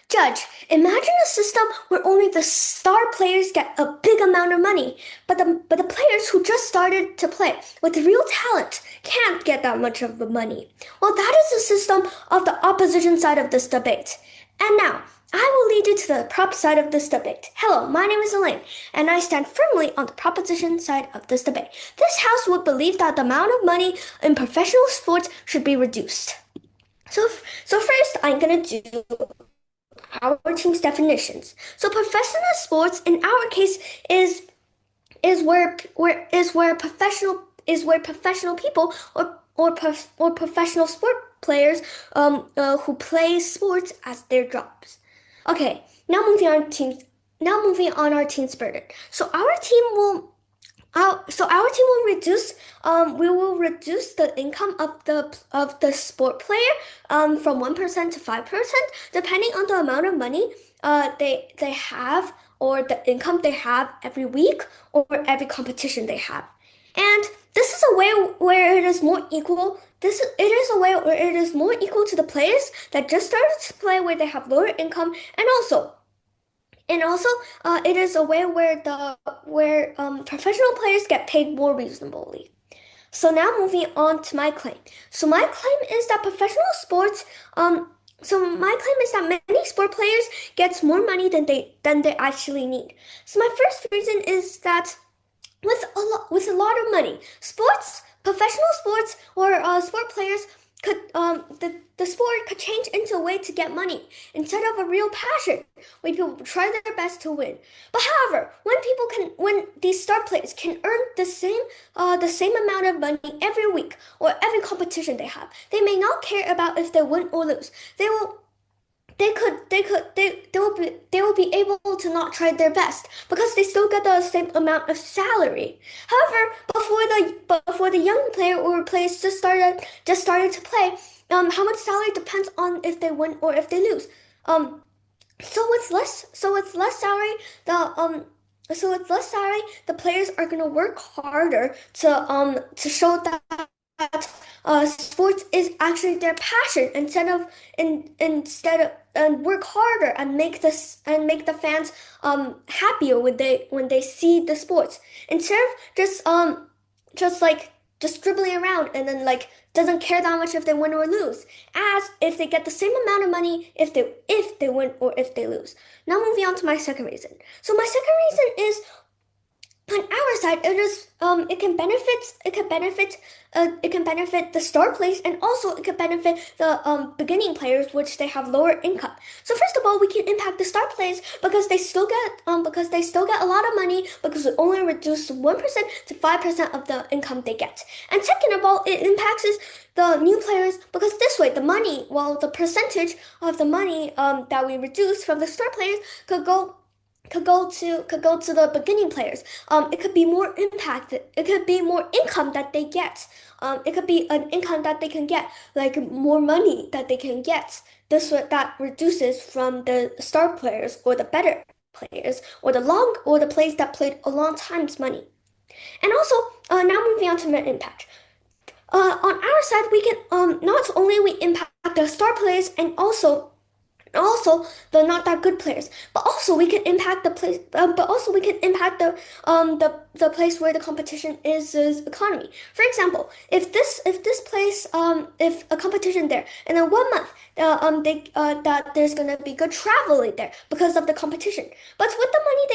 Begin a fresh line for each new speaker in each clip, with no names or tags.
Judge, imagine a system where only the star players get a big amount of money, but the players who just started to play with real talent can't get that much of the money. Well, that is the system of the opposition side of this debate. And now, I will lead you to the prop side of this debate. Hello, my name is Elaine, and I stand firmly on the proposition side of this debate. This house would believe that the amount of money in professional sports should be reduced. So first, I'm gonna do our team's definitions. So professional sports in our case is where professional people or professional sport players who play sports as their jobs. Okay, now moving on our team spirit. We will reduce the income of the sport player from 1% to 5%, depending on the amount of money they have or the income they have every week or every competition they have. And this is a way where it is more equal. It is a way where it is more equal to the players that just started to play where they have lower income, and also, it is a way where professional players get paid more reasonably. So now moving on to my claim. So my claim is that many sport players gets more money than they actually need. So my first reason is that with a lot of money, professional sports or sport players could the sport could change into a way to get money instead of a real passion where people try their best to win. But however, when these star players can earn the same amount of money every week or every competition they have, they may not care about if they win or lose. They will be able to not try their best because they still get the same amount of salary. However, before the young player or players just started to play, how much salary depends on if they win or if they lose. So with less salary, the players are gonna work harder to show that sports is actually their passion instead of and work harder and make the fans happier when they see the sports instead of just dribbling around and then like doesn't care that much if they win or lose, as if they get the same amount of money if they win or if they lose. Now moving on to my second reason. So my second reason is on our side, it can benefit the star players, and also it can benefit the beginning players, which they have lower income. So first of all, we can impact the star players because they still get a lot of money because we only reduce 1% to 5% of the income they get. And second of all, it impacts the new players because this way the percentage of the money that we reduce from the star players could go to the beginning players. It could be more impact. It could be more income that they get. It could be an income that they can get, like more money that they can get. That reduces from the star players or the better players or the players that played a long time's money. And also, now moving on to net impact. On our side, we can not only we impact the star players and also the not that good players, but also we can impact the place but also we can impact the place where the competition is economy. For example, if a competition there and in 1 month that there's gonna be good traveling there because of the competition, but with the money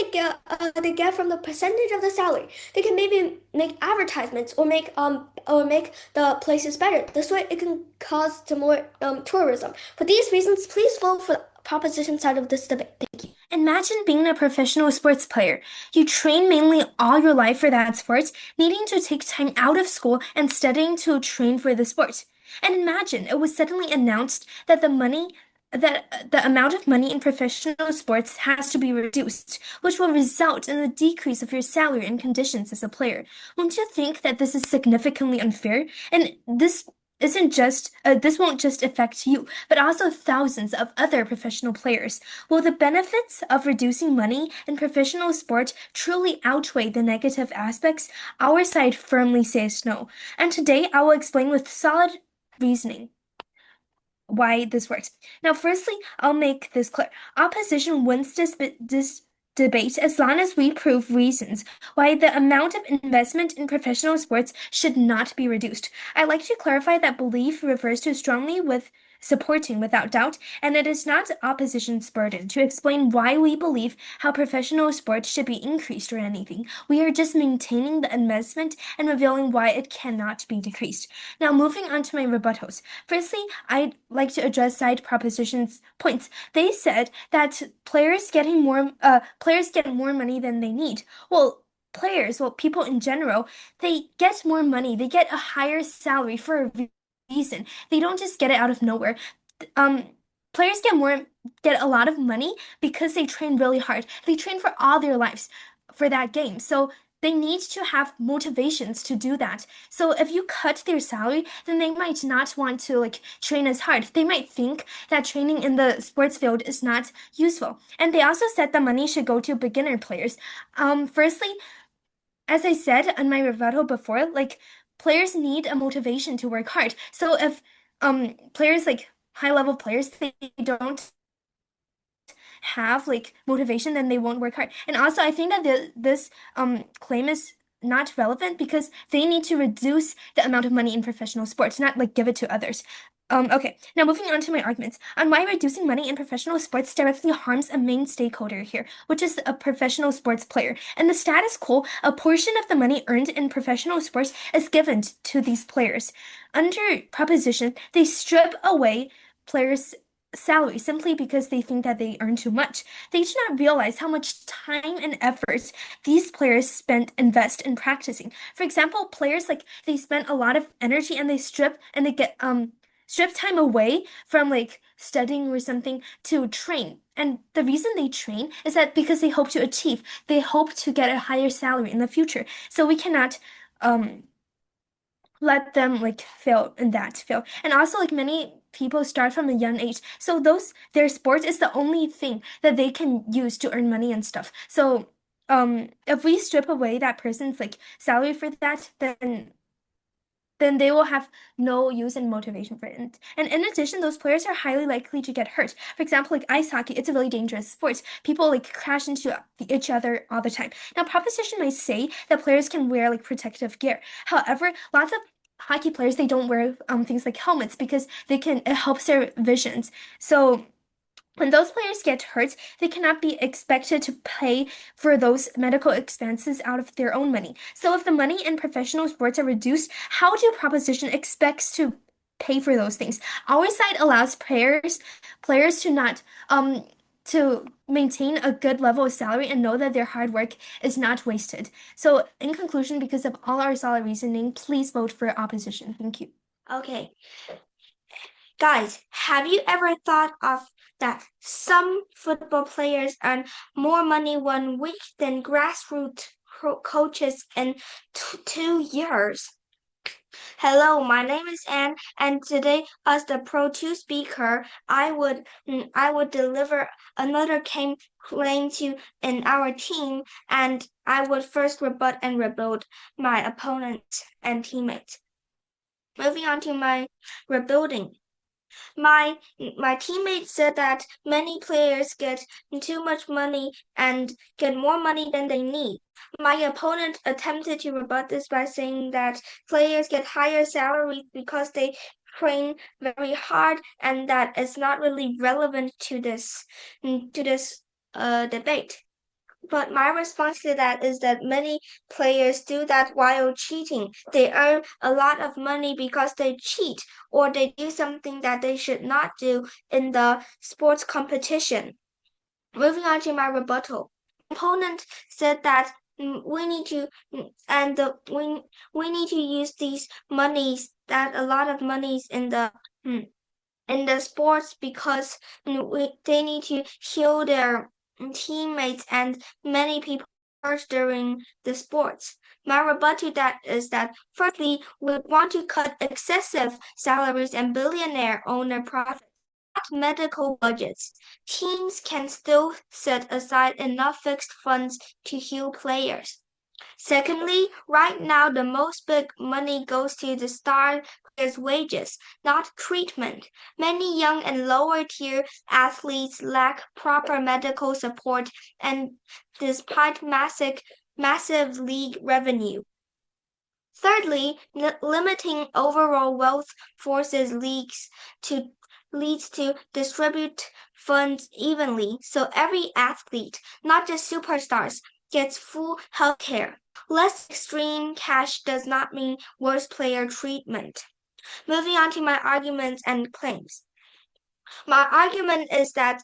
they get from the percentage of the salary, they can maybe make advertisements or make the places better. This way it can cause to more tourism. For these reasons, please vote for the proposition side of this debate. Thank you.
Imagine being a professional sports player. You train mainly all your life for that sport, needing to take time out of school and studying to train for the sport. And imagine it was suddenly announced that the amount of money in professional sports has to be reduced, which will result in a decrease of your salary and conditions as a player. Won't you think that this is significantly unfair? And this won't just affect you, but also thousands of other professional players. Will the benefits of reducing money in professional sport truly outweigh the negative aspects? Our side firmly says no. And today I will explain with solid reasoning. why this works. Now, firstly, I'll make this clear. Opposition wins this debate as long as we prove reasons why the amount of investment in professional sports should not be reduced. I like to clarify that belief refers to strongly with supporting without doubt, and it is not opposition's burden to explain why we believe how professional sports should be increased or anything. We are just maintaining the investment and revealing why it cannot be decreased. Now, moving on to my rebuttals. Firstly, I'd like to address side proposition's points. They said that players get more money than they need. People in general, they get more money. They get a higher salary for a reason. They don't just get it out of nowhere. Um, Players get a lot of money because they train really hard. They train for all their lives for that game. So they need to have motivations to do that. So if you cut their salary, then they might not want to like train as hard. They might think that training in the sports field is not useful. And they also said the money should go to beginner players. Firstly, as I said in my rebuttal before, like players need a motivation to work hard. So if players like high level players they don't have like motivation, then they won't work hard. And also, I think that this claim is not relevant because they need to reduce the amount of money in professional sports, not like give it to others. Okay, now moving on to my arguments on why reducing money in professional sports directly harms a main stakeholder here, which is a professional sports player. In the status quo, a portion of the money earned in professional sports is given to these players. Under proposition, they strip away players' salary simply because they think that they earn too much. They do not realize how much time and effort these players invest in practicing. For example, players like they spend a lot of energy and they get strip time away from like studying or something to train. And the reason they train is that because they hope to get a higher salary in the future. So we cannot um let them like fail. And also like many people start from a young age. So their sport is the only thing that they can use to earn money and stuff. So if we strip away that person's like salary for that, then they will have no use and motivation for it. And in addition, those players are highly likely to get hurt. For example, like ice hockey, it's a really dangerous sport. People like crash into each other all the time. Now, proposition might say that players can wear like protective gear. However, lots of hockey players they don't wear things like helmets because it helps their visions. So when those players get hurt, they cannot be expected to pay for those medical expenses out of their own money. So if the money in professional sports are reduced, how do proposition expects to pay for those things? Our side allows players to not to maintain a good level of salary and know that their hard work is not wasted. So in conclusion, because of all our solid reasoning, please vote for opposition. Thank you.
Okay. Guys, have you ever thought of that some football players earn more money 1 week than grassroots coaches in 2 years? Hello, my name is Ann, and today, as the Pro 2 speaker, I would deliver another claim to in our team, and I would first rebut and rebuild my opponent and teammates. Moving on to my rebuilding. My teammates said that many players get too much money and get more money than they need. My opponent attempted to rebut this by saying that players get higher salaries because they train very hard and that it's not really relevant to this debate. But my response to that is that many players do that while cheating. They earn a lot of money because they cheat or they do something that they should not do in the sports competition. Moving on to my rebuttal. Opponent said that we need to we need to use these monies that a lot of monies in the sports because they need to heal their teammates and many people hurt during the sports. My rebuttal to that is that firstly, we want to cut excessive salaries and billionaire owner profits, not medical budgets. Teams can still set aside enough fixed funds to heal players. Secondly, right now the most big money goes to the star players' wages, not treatment. Many young and lower tier athletes lack proper medical support and despite massive league revenue. Thirdly, limiting overall wealth forces to leads to distribute funds evenly so every athlete, not just superstars, gets full health care. Less extreme cash does not mean worse player treatment. Moving on to my arguments and claims. My argument is that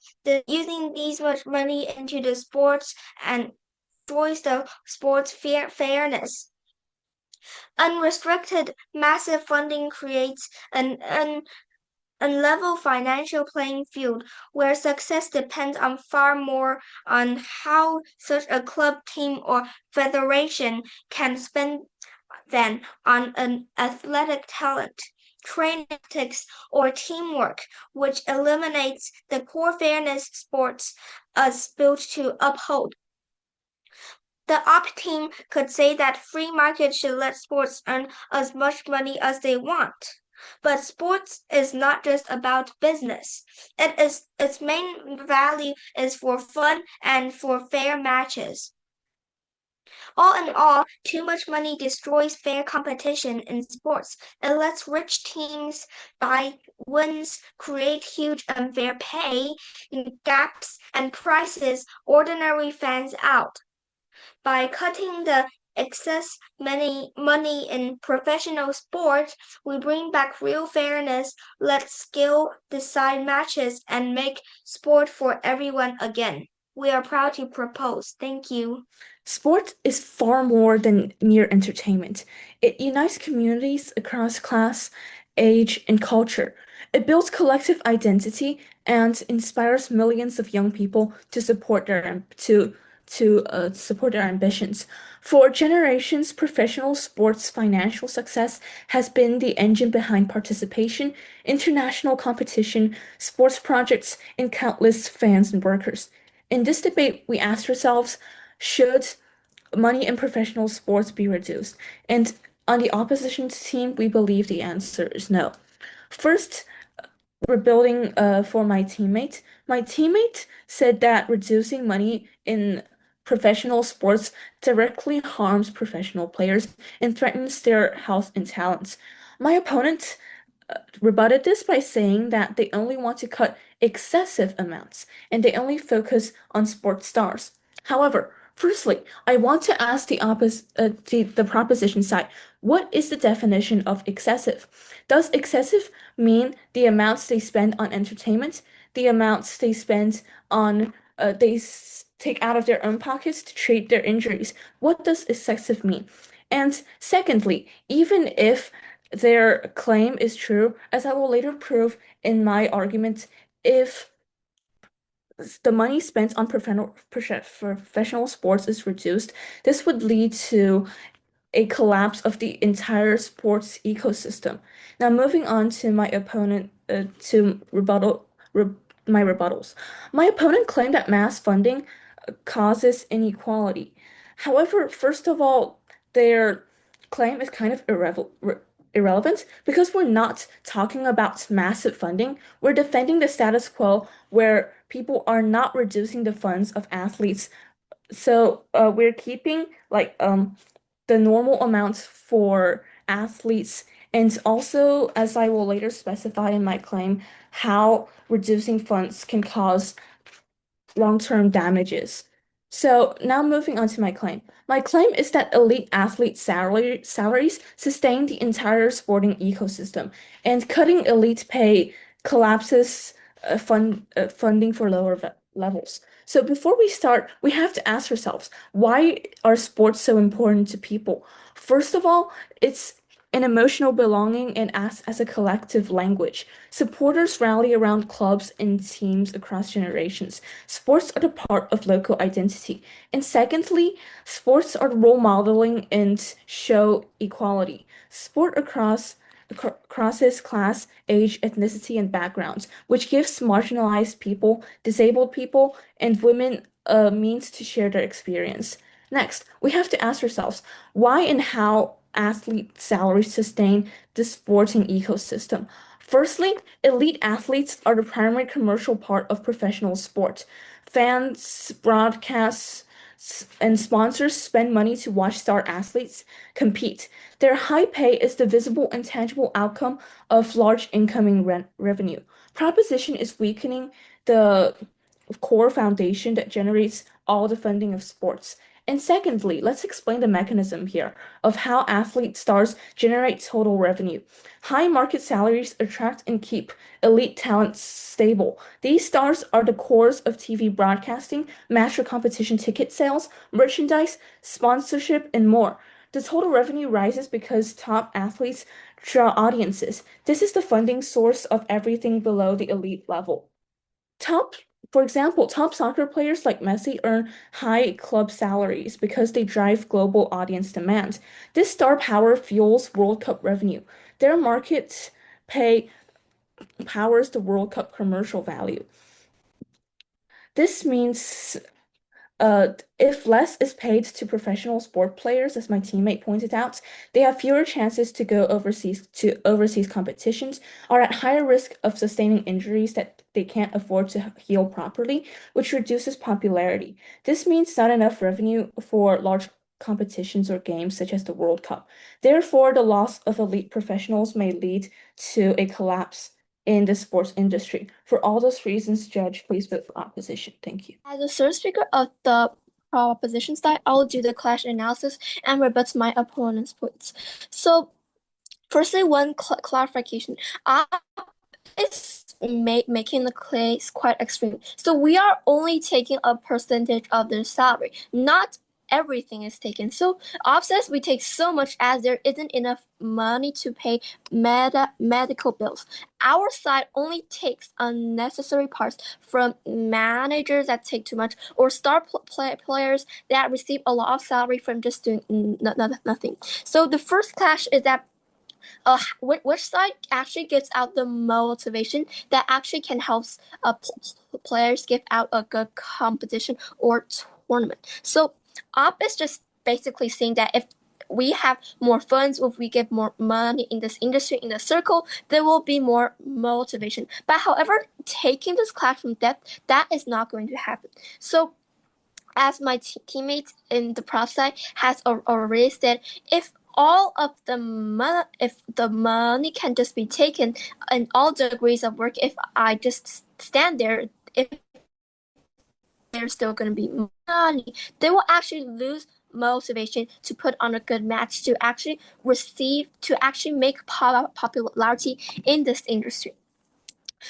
using this much money into the sports and destroys the sports fairness. Unrestricted massive funding creates an unlevel financial playing field where success depends on far more on how such a club, team, or federation can spend than on an athletic talent, training tactics, or teamwork, which eliminates the core fairness sports is built to uphold. The op team could say that free market should let sports earn as much money as they want. But sports is not just about business. Its main value is for fun and for fair matches. All in all, too much money destroys fair competition in sports. It lets rich teams buy wins, create huge unfair pay gaps, and prices ordinary fans out. By cutting the excess money in professional sports, we bring back real fairness, let skill decide matches, and make sport for everyone again. We are proud to propose. Thank you.
Sport is far more than mere entertainment. It unites communities across class, age, and culture. It builds collective identity and inspires millions of young people to support their ambitions. For generations, professional sports financial success has been the engine behind participation, international competition, sports projects, and countless fans and workers. In this debate, we asked ourselves, should money in professional sports be reduced? And on the opposition team, we believe the answer is no. First, rebuilding for my teammate. My teammate said that reducing money in professional sports directly harms professional players and threatens their health and talents. My opponent rebutted this by saying that they only want to cut excessive amounts and they only focus on sports stars. However, firstly, I want to ask the proposition side, what is the definition of excessive? Does excessive mean the amounts they spend on entertainment, the amounts they spend on take out of their own pockets to treat their injuries? What does excessive mean? And secondly, even if their claim is true, as I will later prove in my argument, if the money spent on professional sports is reduced, this would lead to a collapse of the entire sports ecosystem. Now, moving on to my opponent, to re my rebuttals. My opponent claimed that mass funding causes inequality. However, first of all, their claim is kind of irrelevant because we're not talking about massive funding. We're defending the status quo where people are not reducing the funds of athletes. So we're keeping the normal amounts for athletes, and also, as I will later specify in my claim, how reducing funds can cause long-term damages. So now moving on to my claim. My claim is that elite athlete salaries sustain the entire sporting ecosystem, and cutting elite pay collapses funding for levels. So before we start, we have to ask ourselves, why are sports so important to people? First of all, it's an emotional belonging and as a collective language. Supporters rally around clubs and teams across generations. Sports are the part of local identity. And secondly, sports are role modeling and show equality. Sport crosses class, age, ethnicity, and backgrounds, which gives marginalized people, disabled people, and women a means to share their experience. Next, we have to ask ourselves, why and how athlete salaries sustain the sporting ecosystem. Firstly, elite athletes are the primary commercial part of professional sport. Fans, broadcasts, and sponsors spend money to watch star athletes compete. Their high pay is the visible and tangible outcome of large incoming revenue. Proposition is weakening the core foundation that generates all the funding of sports. And secondly, let's explain the mechanism here of how athlete stars generate total revenue. High market salaries attract and keep elite talent stable. These stars are the cores of TV broadcasting, master competition ticket sales, merchandise, sponsorship, and more. The total revenue rises because top athletes draw audiences. This is the funding source of everything below the elite level. Top, for example, top soccer players like Messi earn high club salaries because they drive global audience demand. This star power fuels World Cup revenue. Their market pay powers the World Cup commercial value. This means if less is paid to professional sport players, as my teammate pointed out, they have fewer chances to go overseas competitions, are at higher risk of sustaining injuries that they can't afford to heal properly, which reduces popularity. This means not enough revenue for large competitions or games such as the World Cup. Therefore, the loss of elite professionals may lead to a collapse in the sports industry. For all those reasons, Judge, please vote for opposition. Thank you.
As a third speaker of the proposition side, I will do the clash analysis and rebut my opponent's points. So, firstly, one clarification. It's making the case quite extreme. So we are only taking a percentage of their salary, not everything is taken. So offsets we take so much as there isn't enough money to pay medical bills. Our side only takes unnecessary parts from managers that take too much or star players that receive a lot of salary from just doing nothing. So the first clash is that which side actually gives out the motivation that actually can help players give out a good competition or tournament. So Op is just basically saying that if we have more funds, if we give more money in this industry, in the circle, there will be more motivation. But however, taking this class from depth, that is not going to happen. So as my teammate in the prop side has already said, if all of the money, if the money can just be taken in all degrees of work, if I just stand there, if there's still going to be money, they will actually lose motivation to put on a good match, to actually make popularity in this industry.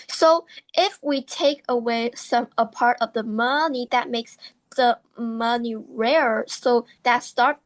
So if we take away a part of the money, that makes the money rare, so that star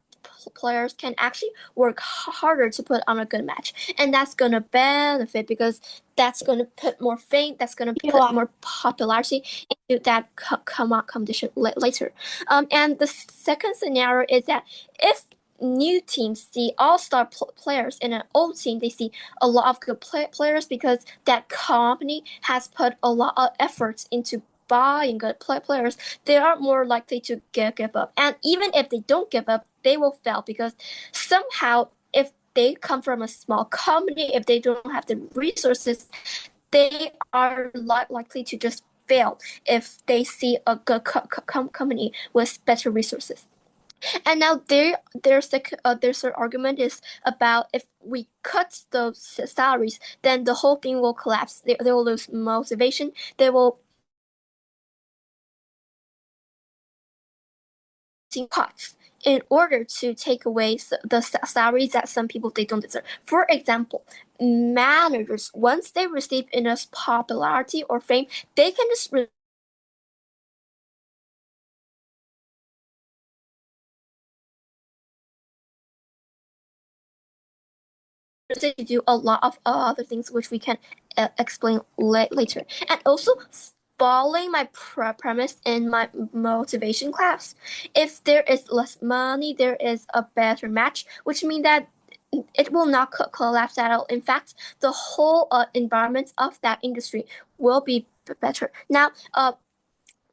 players can actually work harder to put on a good match, and that's gonna benefit because that's gonna put more fame, that's gonna put more popularity into that competition later. And the second scenario is that if new teams see all-star players in an old team, they see a lot of good players because that company has put a lot of efforts into buying good players, they are more likely to give up. And even if they don't give up, they will fail because somehow if they come from a small company, if they don't have the resources, they are likely to just fail if they see a good company with better resources. And now their argument is about if we cut those salaries, then the whole thing will collapse. They will lose motivation. They will cuts in order to take away the salaries that some people they don't deserve. For example, managers, once they receive enough popularity or fame, they can just do a lot of other things which we can explain later. And also following my premise in my motivation class, if there is less money, there is a better match, which means that it will not collapse at all. In fact, the whole environment of that industry will be better. Now,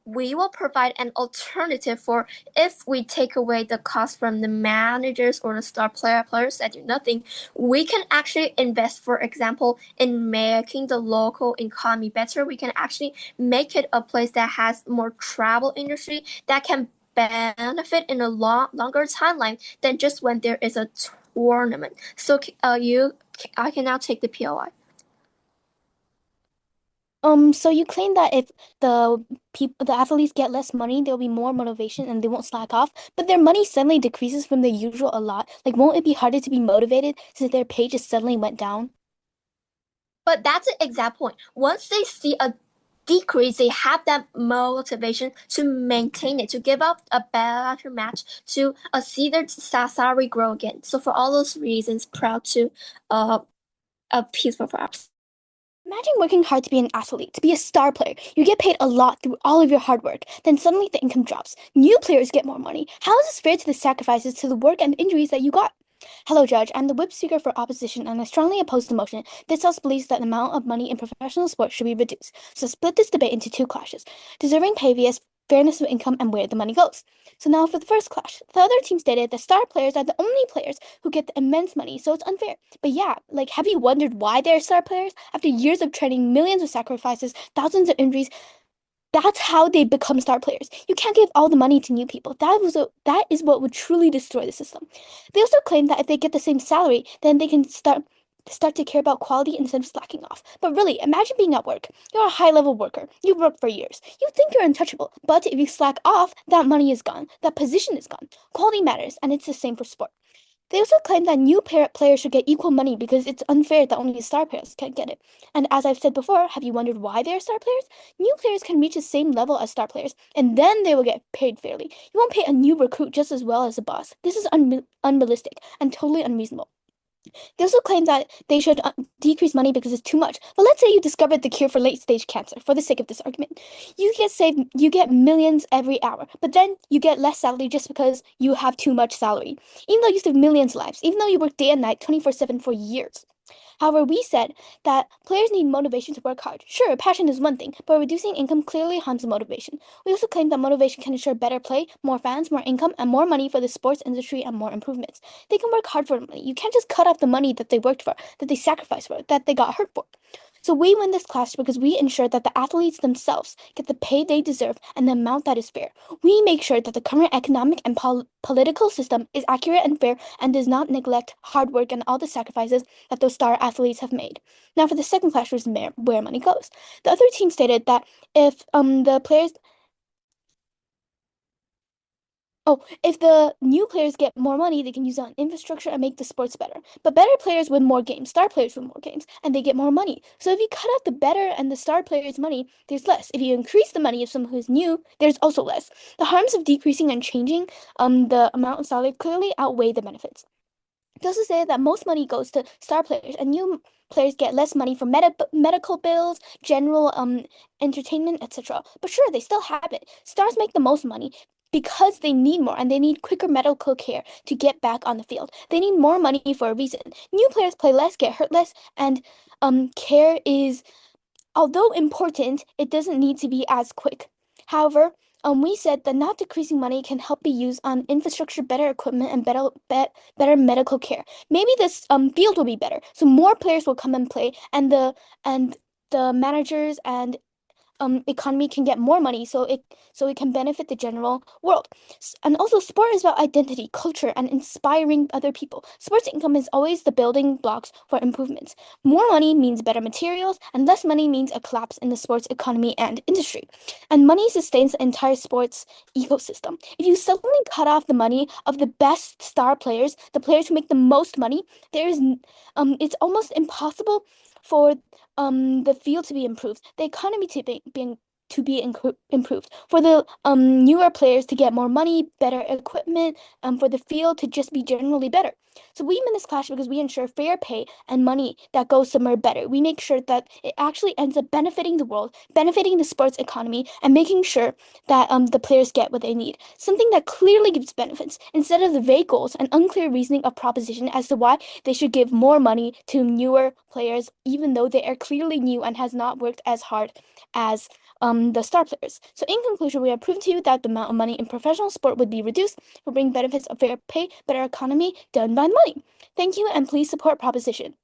we will provide an alternative for if we take away the cost from the managers or the star players that do nothing, we can actually invest, for example, in making the local economy better. We can actually make it a place that has more travel industry that can benefit in a longer timeline than just when there is a tournament. So I can now take the POI.
So you claim that if the athletes get less money, there'll be more motivation and they won't slack off, but their money suddenly decreases from the usual a lot. Like, won't it be harder to be motivated since their pay just suddenly went down?
But that's the exact point. Once they see a decrease, they have that motivation to maintain it, to give up a better match, to see their salary grow again. So for all those reasons, proud to peaceful for us.
Imagine working hard to be an athlete, to be a star player. You get paid a lot through all of your hard work. Then suddenly the income drops. New players get more money. How is this fair to the sacrifices, to the work and injuries that you got? Hello, Judge. I'm the whip speaker for opposition, and I strongly oppose the motion. This House believes that the amount of money in professional sports should be reduced. So split this debate into two clashes: deserving pay vs fairness of income and where the money goes. So now for the first clash. The other team stated that star players are the only players who get the immense money, so it's unfair. But yeah, like, have you wondered why they're star players? After years of training, millions of sacrifices, thousands of injuries, that's how they become star players. You can't give all the money to new people. That is what would truly destroy the system. They also claim that if they get the same salary, then they can start to care about quality instead of slacking off. But really, imagine being at work. You're a high-level worker. You've worked for years. You think you're untouchable. But if you slack off, that money is gone. That position is gone. Quality matters, and it's the same for sport. They also claim that new players should get equal money because it's unfair that only star players can get it. And as I've said before, have you wondered why they are star players? New players can reach the same level as star players, and then they will get paid fairly. You won't pay a new recruit just as well as a boss. This is unrealistic and totally unreasonable. They also claim that they should decrease money because it's too much. But let's say you discovered the cure for late-stage cancer, for the sake of this argument. You get millions every hour, but then you get less salary just because you have too much salary. Even though you save millions of lives, even though you work day and night, 24/7 for years. However, we said that players need motivation to work hard. Sure, passion is one thing, but reducing income clearly harms motivation. We also claim that motivation can ensure better play, more fans, more income, and more money for the sports industry and more improvements. They can work hard for the money. You can't just cut off the money that they worked for, that they sacrificed for, that they got hurt for. So we win this clash because we ensure that the athletes themselves get the pay they deserve and the amount that is fair. We make sure that the current economic and political system is accurate and fair and does not neglect hard work and all the sacrifices that those star athletes have made. Now for the second clash was where money goes. The other team stated that if the players if the new players get more money, they can use it on infrastructure and make the sports better. But better players win more games, star players win more games, and they get more money. So if you cut off the better and the star players' money, there's less. If you increase the money of someone who's new, there's also less. The harms of decreasing and changing the amount of salary clearly outweigh the benefits. They also say that most money goes to star players, and new players get less money for medical bills, general entertainment, etc. But sure, they still have it. Stars make the most money because they need more and they need quicker medical care to get back on the field. They need more money for a reason. New players play less, get hurt less, and care is, although important, it doesn't need to be as quick. However, we said that not decreasing money can help be used on infrastructure, better equipment, and better medical care. Maybe this field will be better, so more players will come and play, and the managers and economy can get more money, so it can benefit the general world. And also, sport is about identity, culture, and inspiring other people. Sports income is always the building blocks for improvements. More money means better materials, and less money means a collapse in the sports economy and industry. And money sustains the entire sports ecosystem. If you suddenly cut off the money of the best star players, the players who make the most money, it's almost impossible for the field to be improved, the economy to be improved, for the newer players to get more money, better equipment, for the field to just be generally better. So we win this clash because we ensure fair pay and money that goes somewhere better. We make sure that it actually ends up benefiting the world, benefiting the sports economy, and making sure that the players get what they need. Something that clearly gives benefits instead of the vague goals and unclear reasoning of proposition as to why they should give more money to newer players, even though they are clearly new and has not worked as hard as
the star players. So in conclusion, we have proven to you that the amount of money in professional sport would be reduced for bringing benefits of fair pay, better economy done by the money. Thank you, and please support proposition.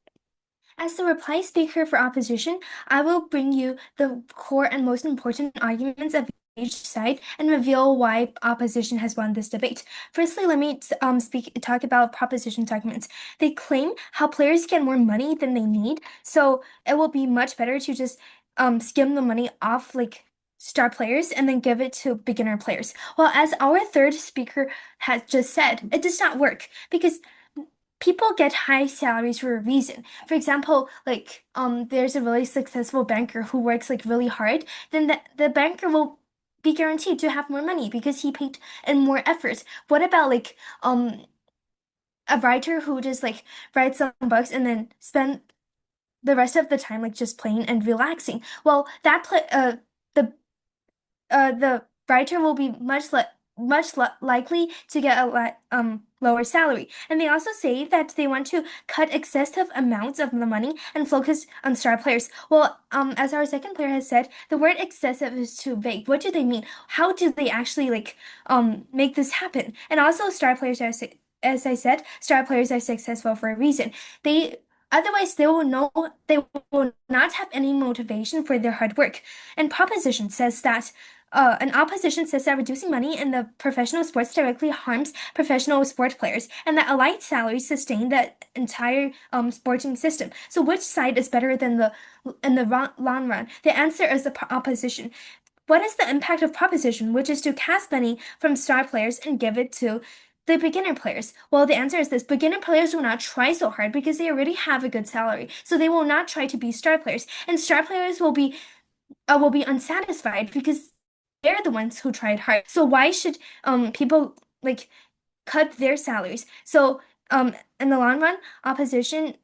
As the reply speaker for opposition, I will bring you the core and most important arguments of each side and reveal why opposition has won this debate. Firstly, let me talk about proposition's arguments. They claim how players get more money than they need, so it will be much better to just skim the money off like star players and then give it to beginner players. Well, as our third speaker has just said, it does not work because people get high salaries for a reason. For example, like there's a really successful banker who works like really hard, then the banker will be guaranteed to have more money because he paid in more effort. What about like a writer who just like writes some books and then spend the rest of the time like just playing and relaxing? Well, the writer will be much likely to get a lower salary. And they also say that they want to cut excessive amounts of the money and focus on star players. Well, as our second player has said, the word excessive is too vague. What do they mean? How do they actually like make this happen? And also star players are, as I said, star players are successful for a reason. Otherwise, they will not have any motivation for their hard work. And proposition says that an opposition says that reducing money in the professional sports directly harms professional sport players, and that elite salaries sustain the entire sporting system. So, which side is better than in the long run? The answer is the opposition. What is the impact of proposition, which is to cast money from star players and give it to the beginner players? Well, the answer is this. Beginner players will not try so hard because they already have a good salary. So they will not try to be star players. And star players will be unsatisfied because they're the ones who tried hard. So why should people like cut their salaries? So in the long run, opposition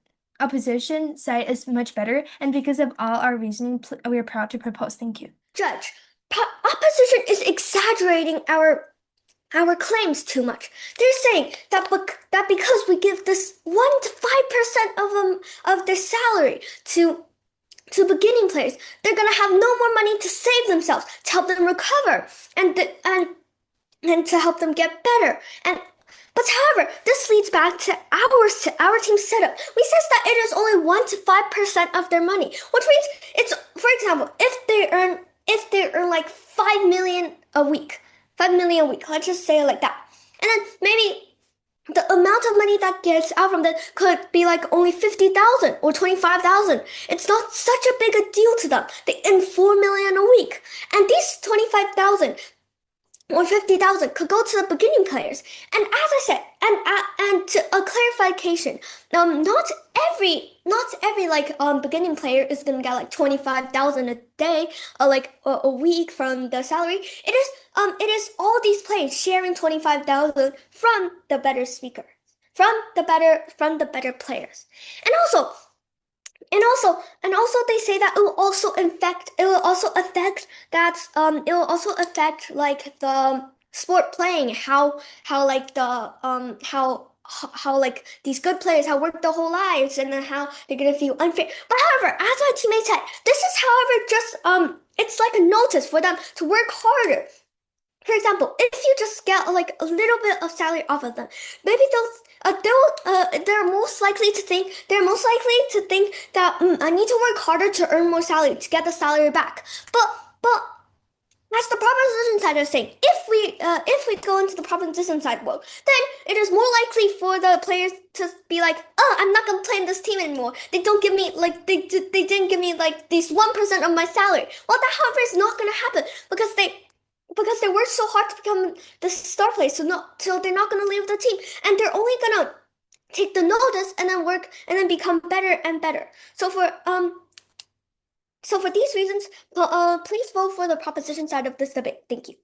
side is much better, and because of all our reasoning, we are proud to propose. Thank you.
Judge, opposition is exaggerating our claims too much. They're saying that because we give this 1 to 5% of their salary to beginning players, they're gonna have no more money to save themselves, to help them recover, and to help them get better. But however, this leads back to our team setup. We says that it is only 1 to 5% of their money, which means it's, for example, if they earn like 5 million a week, 5 million a week, let's just say it like that, and then maybe the amount of money that gets out from them could be like only 50,000 or 25,000. It's not such a big a deal to them. They earn 4 million a week, and these 25,000 or 50,000 could go to the beginning players. And as I said, and to a clarification, not every like beginning player is gonna get like 25,000 a day, like a week from the salary. It is all these players sharing 25,000 from the better speaker, from the better players, and also they say that it will also affect like the sport playing, how like the how like these good players have worked their whole lives, and then how they're gonna feel unfair. But however, as my teammate said, this is however just it's like a notice for them to work harder. For example, if you just get like a little bit of salary off of them, maybe they're most likely to think that I need to work harder to earn more salary to get the salary back. But as the proposition side is saying, if we go into the proposition side world, then it is more likely for the players to be like, oh, I'm not gonna play in this team anymore. They don't give me like they didn't give me like this 1% of my salary. Well, that however is not gonna happen because they worked so hard to become the star players, so they're not gonna leave the team, and they're only gonna take the notice and then work and then become better and better. So for these reasons, please vote for the proposition side of this debate. Thank you.